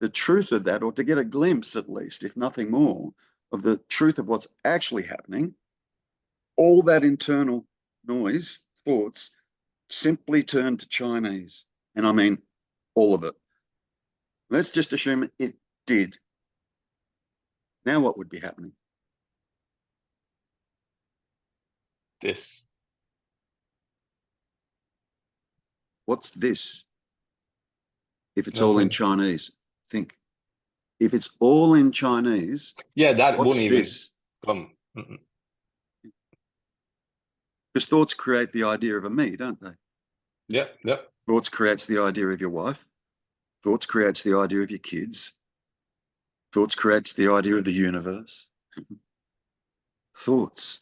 the truth of that, or to get a glimpse at least, if nothing more, of the truth of what's actually happening, all that internal noise, thoughts, simply turn to Chinese. And I mean all of it. Let's just assume it did. Now what would be happening? This. What's this? If it's Nothing. all in Chinese, think. If it's all in Chinese, yeah, that what's wouldn't even this? come. Because thoughts create the idea of a me, don't they? Yeah, yeah. Thoughts creates the idea of your wife. Thoughts creates the idea of your kids. Thoughts creates the idea of the universe. Thoughts.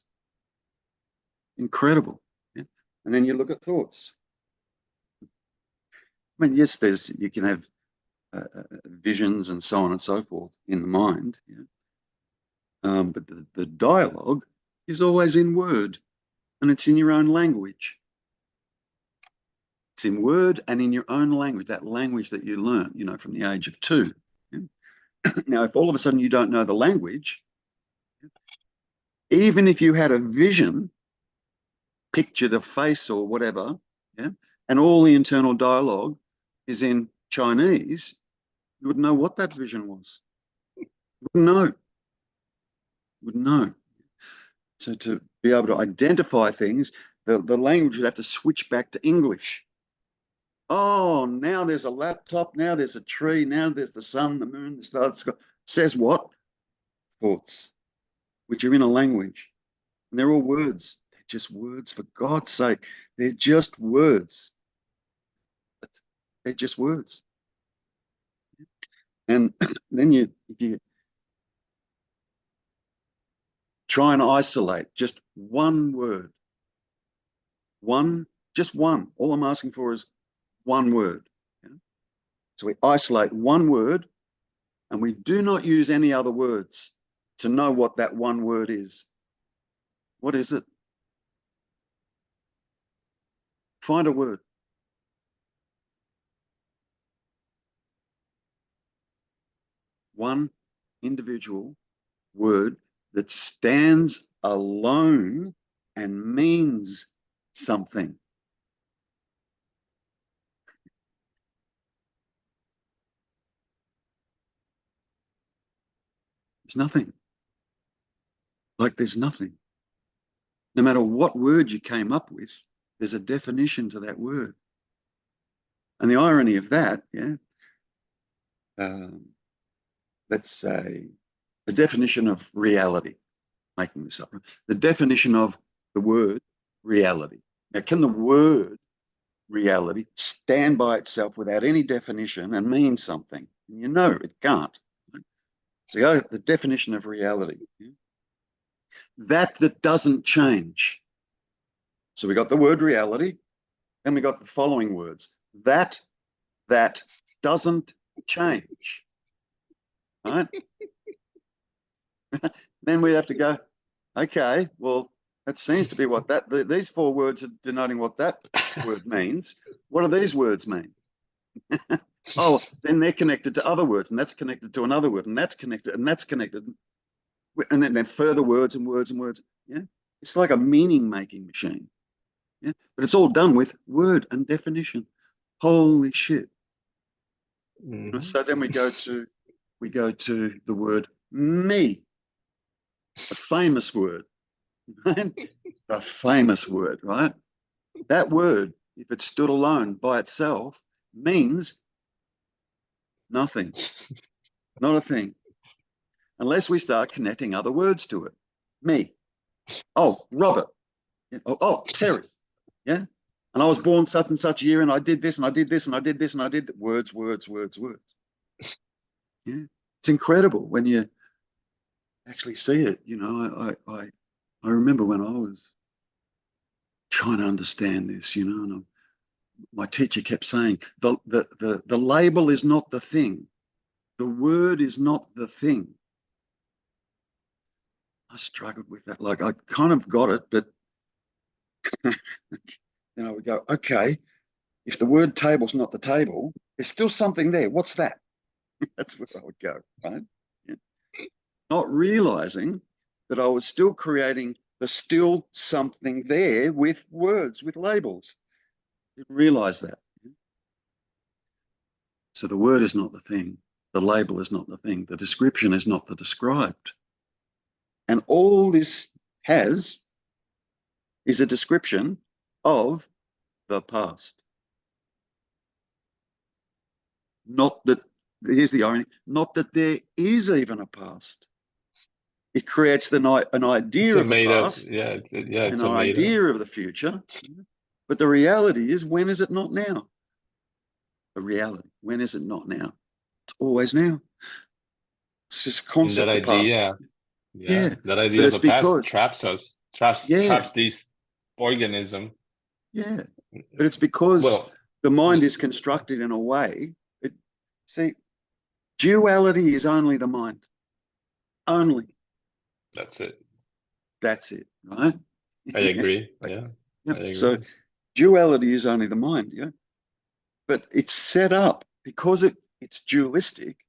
Incredible. Yeah? And then you look at thoughts. I mean, yes, you can have visions and so on and so forth in the mind. Yeah? But the dialogue is always in word, and it's in your own language. It's in word and in your own language, that language that you learn, from the age of 2. Yeah? Now, if all of a sudden you don't know the language, even if you had a vision, pictured a face or whatever, yeah, and all the internal dialogue is in Chinese, you wouldn't know what that vision was. You wouldn't know. You wouldn't know. So to be able to identify things, the language would have to switch back to English. Oh, now there's a laptop, now there's a tree, now there's the sun, the moon, the stars. Says what? Thoughts, which are in a language. And they're all words. They're just words, for God's sake. They're just words. They're just words. And then if you try and isolate just one word, just one. All I'm asking for is one word. Yeah? So we isolate one word, and we do not use any other words to know what that one word is. What is it? Find a word. One individual word that stands alone and means something. There's nothing. Like there's nothing. No matter what word you came up with, there's a definition to that word. And the irony of that, yeah, let's say the definition of reality, making this up, the definition of the word reality. Now, can the word reality stand by itself without any definition and mean something? You know it can't. So the definition of reality, yeah? that doesn't change. So we got the word reality, and we got the following words. That doesn't change. Right? Then we'd have to go, okay, well, that seems to be what these 4 words are denoting what that word means. What do these words mean? Oh, then they're connected to other words, and that's connected to another word, and that's connected, and that's connected. And then further words and words and words. Yeah. It's like a meaning-making machine. Yeah. But it's all done with word and definition. Holy shit. Mm-hmm. So then we go to the word me. A famous word. Right? A famous word, right? That word, if it stood alone by itself, means nothing. Not a thing. Unless we start connecting other words to it. Me. Oh, Robert. Oh, Terry. Yeah. And I was born such and such year, and I did this, and I did this, and I did this, and I did that. Words, words, words, words. Yeah. It's incredible when you actually see it. I remember when I was trying to understand this, and my teacher kept saying, the label is not the thing. The word is not the thing. I struggled with that. Like, I kind of got it, but then I would go, okay, if the word table's not the table, there's still something there. What's that? That's where I would go, right? Yeah. Not realizing that I was still creating the still something there with words, with labels. Didn't realize that. So the word is not the thing. The label is not the thing. The description is not the described. And all this has is a description of the past. Not that, here's the irony, not that there is even a past. It creates an It's idea a of the made up. past, Yeah, an it's a made up. idea of the future. But the reality is, when is it not now? The reality, when is it not now? It's always now. It's just a And that concept of past. idea, Yeah. yeah, that But idea of it's the past because, traps us, traps yeah, traps these organism. yeah. But it's because Well, the mind yeah, is constructed in a way. See, duality is only the mind. Only. that's it. That's it, right? I agree. Like, Yeah, yeah. I So agree. duality is only the mind, yeah. But it's set up because it's dualistic.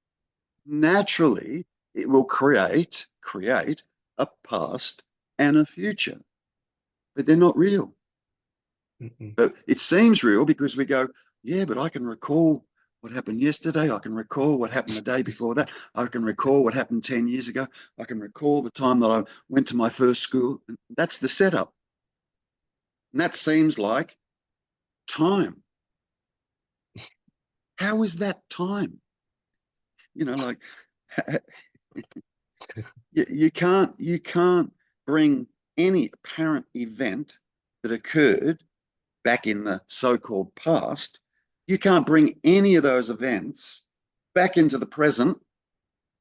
Naturally, it will create a past and a future, but they're not real. Mm-mm. But it seems real because we go, yeah, but I can recall what happened yesterday. I can recall what happened the day before that. I can recall what happened 10 years ago. I can recall the time that I went to my first school. And that's the setup. And that seems like time. How is that time? Like you can't bring any apparent event that occurred back in the so-called past. You can't bring any of those events back into the present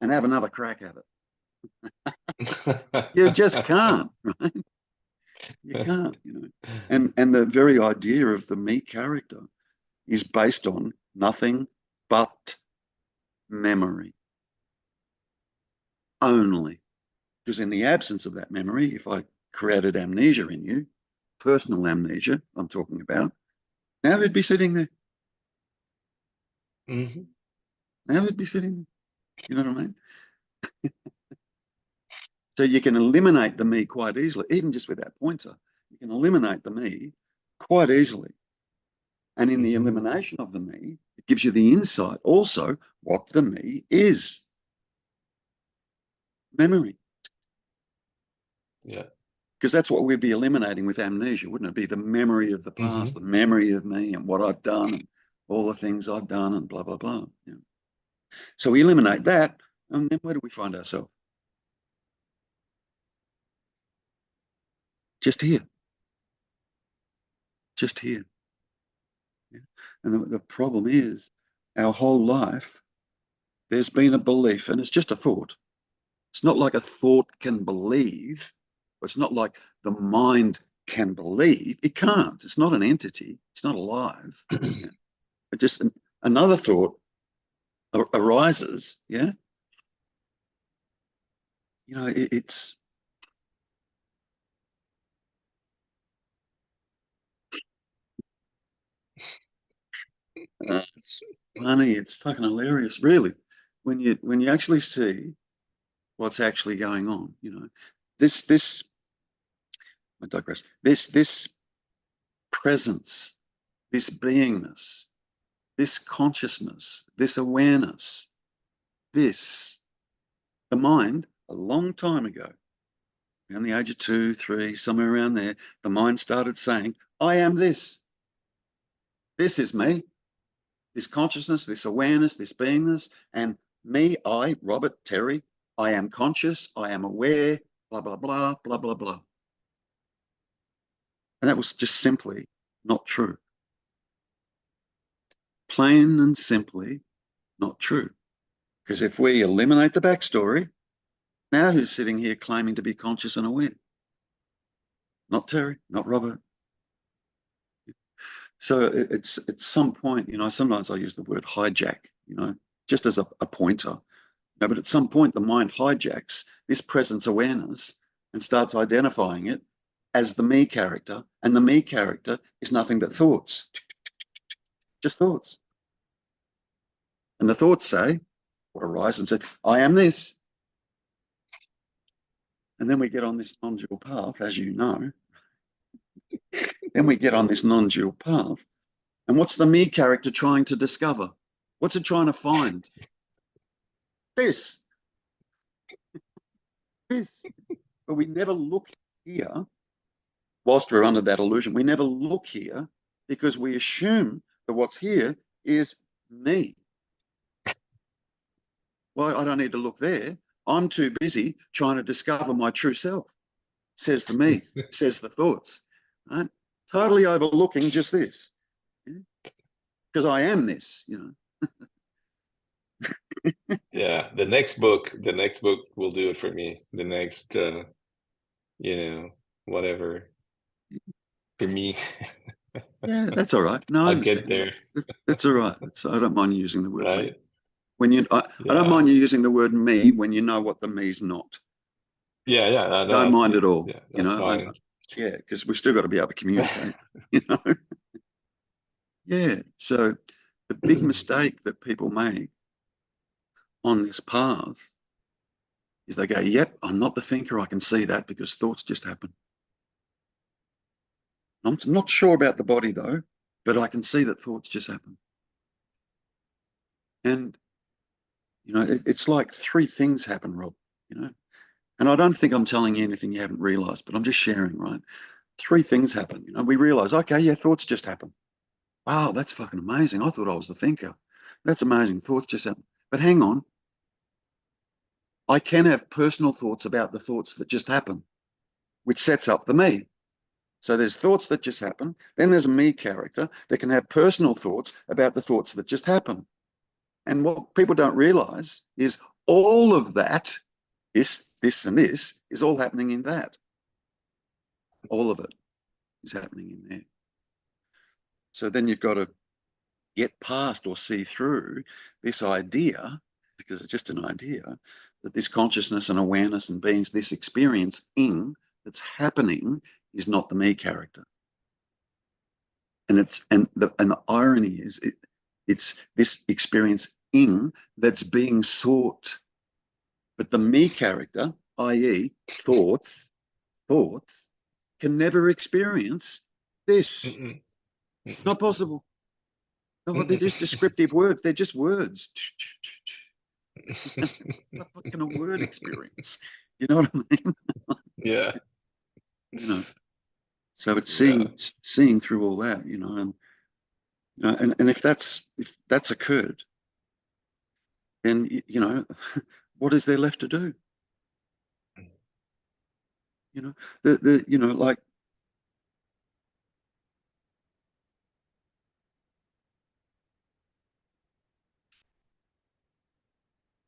and have another crack at it. You just can't, right? You can't. And the very idea of the me character is based on nothing but memory only. Because in the absence of that memory, if I created amnesia in you, personal amnesia, I'm talking about, now we'd be sitting there. Mhm. Now we'd be sitting there. You know what I mean? So you can eliminate the me quite easily, even just with that pointer. You can eliminate the me quite easily. And in the Mhm. elimination of the me, it gives you the insight also what the me is. Memory. Yeah. Because that's what we'd be eliminating with amnesia, wouldn't it? Be the memory of the past, Mhm. the memory of me and what I've done and all the things I've done and blah, blah, blah. Yeah. So we eliminate that, and then where do we find ourselves? Just here. Just here. Yeah. And the problem is our whole life, there's been a belief, and it's just a thought. It's not like a thought can believe. It's not like the mind can believe. It can't. It's not an entity. It's not alive. Yeah. But just another thought arises. Yeah. It's it's funny. It's fucking hilarious, really, when you actually see what's actually going on. This I digress. This presence, this beingness, this consciousness, this awareness, this the mind a long time ago, around the age of 2, 3, somewhere around there, the mind started saying, "I am this. This is me. This consciousness, this awareness, this beingness, and me, I, Robert Terry, I am conscious, I am aware, blah, blah, blah, blah, blah, blah." And that was just simply not true. Plain and simply not true. Because if we eliminate the backstory, now who's sitting here claiming to be conscious and aware? Not Terry, not Robert. So it's at some point, sometimes I use the word hijack, just as a pointer. No, but at some point, the mind hijacks this presence awareness and starts identifying it as the me character. And the me character is nothing but thoughts, just thoughts. And the thoughts say, what arises and said, I am this. And then we get on this non-dual path, as you know. Then we get on this non-dual path. And what's the me character trying to discover? What's it trying to find? This. This. But we never look here, whilst we're under that illusion, we never look here because we assume that what's here is me. Well, I don't need to look there. I'm too busy trying to discover my true self, says the me, says the thoughts. Right? Totally overlooking just this. Because I am this, you know. Yeah, the next book will do it for me. The next, you know, whatever for me. Yeah, that's all right. No, I I'll get understand. there, That's all right. I don't mind using the word me. right? When I don't Yeah, mind you using the word me when you know what the me's not. yeah, yeah. No, Don't that's mind at all. yeah, You that's know, fine. yeah, because we've still got to be able to communicate. You know, yeah. So the big mistake that people make on this path is they go, "Yep, I'm not the thinker. I can see that because thoughts just happen. I'm not sure about the body though, but I can see that thoughts just happen." And you know, it's like three things happen, Rob. You know, and I don't think I'm telling you anything you haven't realized, but I'm just sharing, right? Three things happen. You know, we realize, okay, yeah, thoughts just happen. Wow, that's fucking amazing. I thought I was the thinker. That's amazing. Thoughts just happen. But hang on, I can have personal thoughts about the thoughts that just happen, which sets up the me. So there's thoughts that just happen. Then there's a me character that can have personal thoughts about the thoughts that just happen. And what people don't realize is all of that, this, and this, is all happening in that. All of it is happening in there. So then you've got to get past or see through this idea, because it's just an idea, that this consciousness and awareness and beings, this experiencing that's happening is not the me character. And the irony is it's this experiencing that's being sought. But the me character, i.e., thoughts, can never experience this. Mm-mm. Not possible. No, they're just Mm-mm. descriptive words. They're just words. What can a word experience? You know what I mean? Yeah, You know. So it's yeah. seeing through all that, you know, and and if that's occurred, then you know, what is there left to do? You know, the you know, like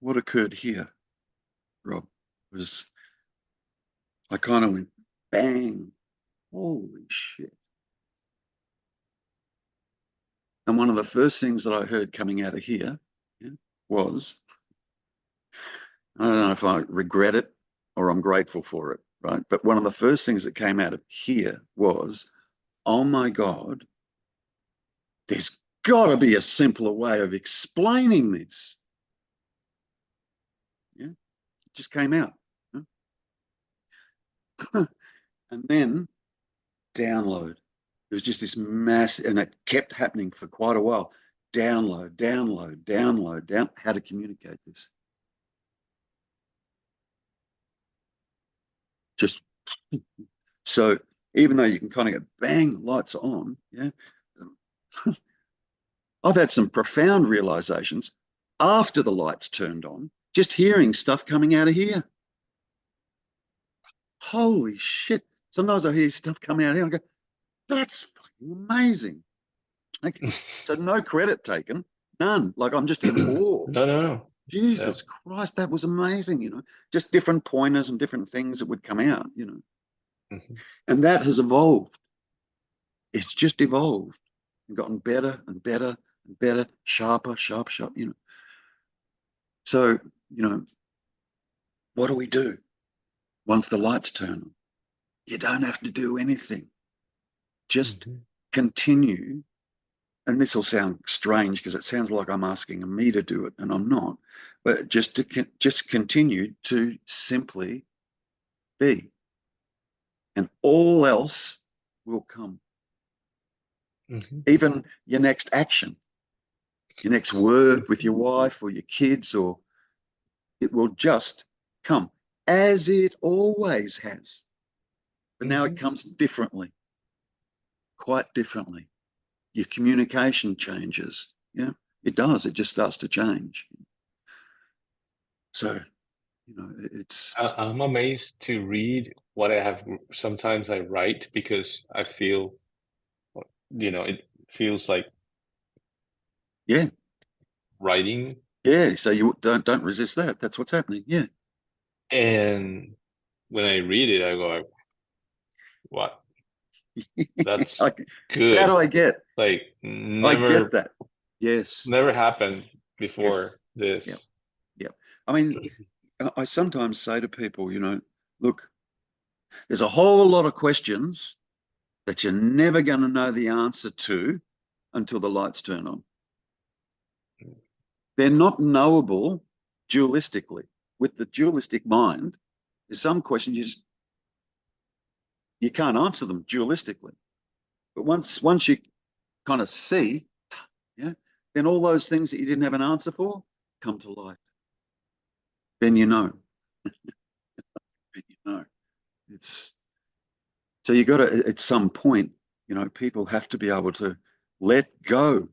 what occurred here, Rob, was I kind of went bang, holy shit. And one of the first things that I heard coming out of here, yeah, was, I don't know if I regret it or I'm grateful for it, right? But one of the first things that came out of here was, oh my God, there's got to be a simpler way of explaining this. Yeah, it just came out. And then download. It was just this mass, and it kept happening for quite a while. Download, download, download, down. How to communicate this? Just so even though you can kind of go bang, lights on, yeah. I've had some profound realizations after the lights turned on, just hearing stuff coming out of here. Holy shit. Sometimes I hear stuff coming out of here and I go, that's fucking amazing. Like, so no credit taken, none. Like I'm just in awe. No, no, no. Yeah. Jesus Christ, that was amazing, you know, just different pointers and different things that would come out, you know. Mm-hmm. And that has evolved. It's just evolved and gotten better and better and better, sharper, sharp, you know. So, you know, what do we do once the lights turn on? You don't have to do anything. Just Mm-hmm. continue and this will sound strange because it sounds like I'm asking me to do it, and I'm not, but just continue to simply be, and all else will come. Mm-hmm. Even your next action, your next word with your wife or your kids, or it will just come as it always has. But now it comes differently, quite differently. Your communication changes. Yeah, it does. It just starts to change. So, it's. I'm amazed to read what I have. Sometimes I write because I feel, it feels like Yeah. writing. Yeah. So you don't resist that. That's what's happening. Yeah. And when I read it, I go, what? That's Like, that good. I get. Like I get never, that. Yes. never happened Yes. before Yep. this. Yep. I mean, I sometimes say to people, look, there's a whole lot of questions that you're never going to know the answer to until the lights turn on. They're not knowable dualistically. With the dualistic mind, there's some questions you can't answer them dualistically. But once you kind of see, yeah, then all those things that you didn't have an answer for come to light. Then you know. Then you know. It's so you got to at some point, people have to be able to let go.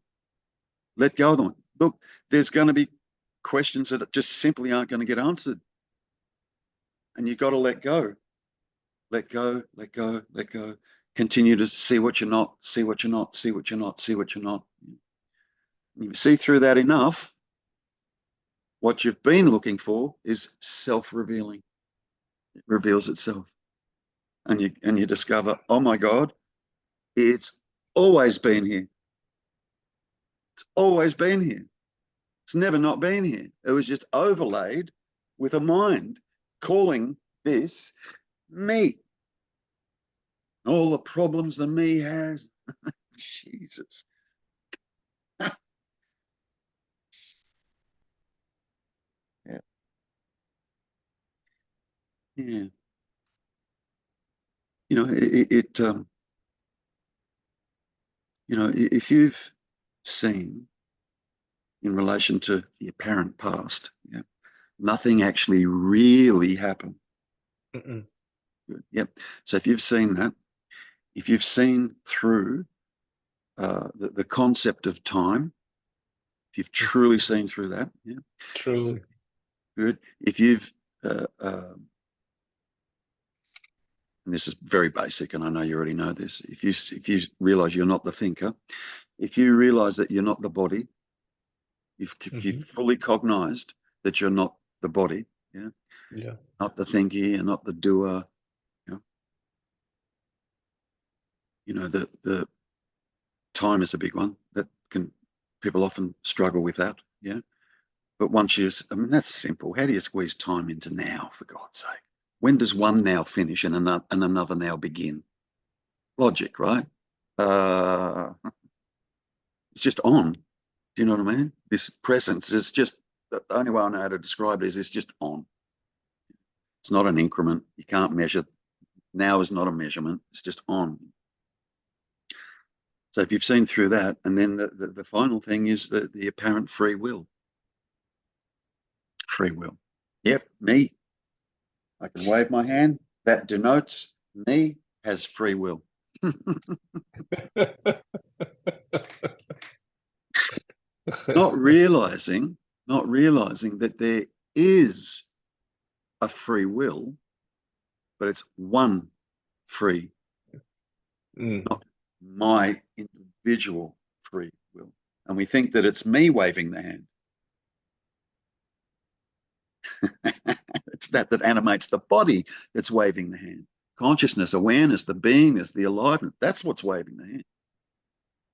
Let go of them. Look, there's going to be questions that just simply aren't going to get answered. And you've got to let go. Let go, let go, let go. Continue to see what you're not, see what you're not, see what you're not, see what you're not. You see through that enough, what you've been looking for is self-revealing. It reveals itself. And you discover, oh my God, it's always been here. It's always been here. It's never not been here. It was just overlaid with a mind calling this me. All the problems the me has. Jesus. Yeah. Yeah. If you've seen in relation to the apparent past, yeah, nothing actually really happened. Mm-mm. Good. Yep. So if you've seen that, if you've seen through the concept of time, if you've truly seen through that, yeah, Truly. good. If you've and this is very basic, and I know you already know this. If you realize you're not the thinker, if you realize that you're not the body, if you've fully cognized that you're not the body, yeah, Yeah. not the thinker, you're not the doer, the time is a big one that people often struggle with that, yeah. But I mean, that's simple. How do you squeeze time into now, for God's sake? When does one now finish and another now begin? Logic, right? It's just on. Do you know what I mean? This presence is just, the only way I know how to describe it is it's just on. It's not an increment. You can't measure. Now is not a measurement. It's just on. So if you've seen through that, and then the final thing is the apparent free will. Free will. Yep, me. I can wave my hand. That denotes me has free will. not realizing, not realizing that there is a free will, but it's one free, not my individual free will. And we think that it's me waving the hand. It's that animates the body that's waving the hand. Consciousness, awareness, the beingness, the aliveness, that's what's waving the hand.